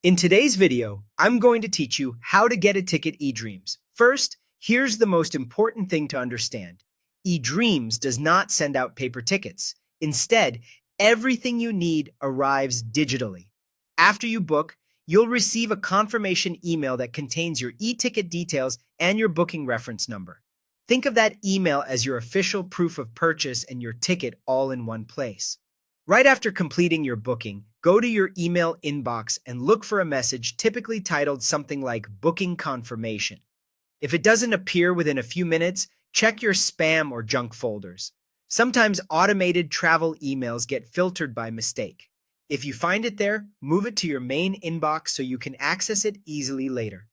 In today's video, I'm going to teach you how to get a ticket eDreams. First, here's the most important thing to understand. eDreams does not send out paper tickets. Instead, everything you need arrives digitally. After you book, you'll receive a confirmation email that contains your e-ticket details and your booking reference number. Think of that email as your official proof of purchase and your ticket all in one place. Right after completing your booking, go to your email inbox and look for a message typically titled something like Booking Confirmation. If it doesn't appear within a few minutes, check your spam or junk folders. Sometimes automated travel emails get filtered by mistake. If you find it there, move it to your main inbox so you can access it easily later.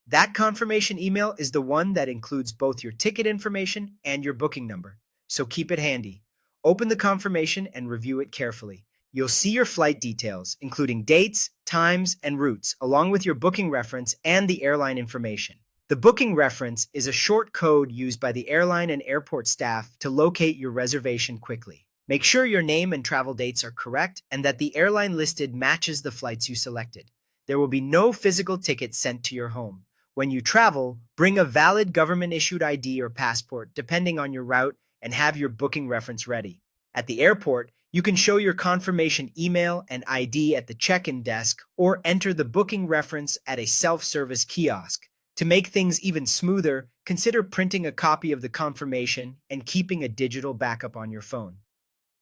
That confirmation email is the one that includes both your ticket information and your booking number, so keep it handy. Open the confirmation and review it carefully. You'll see your flight details, including dates, times, and routes, along with your booking reference and the airline information. The booking reference is a short code used by the airline and airport staff to locate your reservation quickly. Make sure your name and travel dates are correct and that the airline listed matches the flights you selected. There will be no physical ticket sent to your home. When you travel, bring a valid government-issued ID or passport, depending on your route, and have your booking reference ready. At the airport, you can show your confirmation email and ID at the check-in desk or enter the booking reference at a self-service kiosk. To make things even smoother, consider printing a copy of the confirmation and keeping a digital backup on your phone.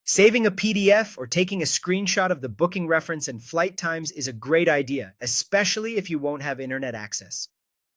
Saving a PDF or taking a screenshot of the booking reference and flight times is a great idea, especially if you won't have internet access.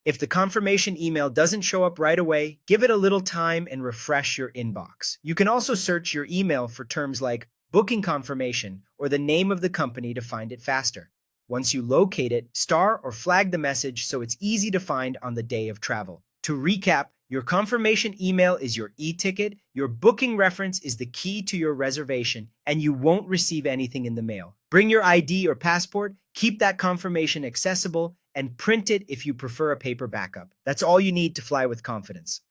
If the confirmation email doesn't show up right away, give it a little time and refresh your inbox. You can also search your email for terms like booking confirmation or the name of the company to find it faster. Once you locate it, star or flag the message so it's easy to find on the day of travel. To recap, your confirmation email is your e-ticket, your booking reference is the key to your reservation, and you won't receive anything in the mail. Bring your ID or passport, keep that confirmation accessible, and print it if you prefer a paper backup. That's all you need to fly with confidence.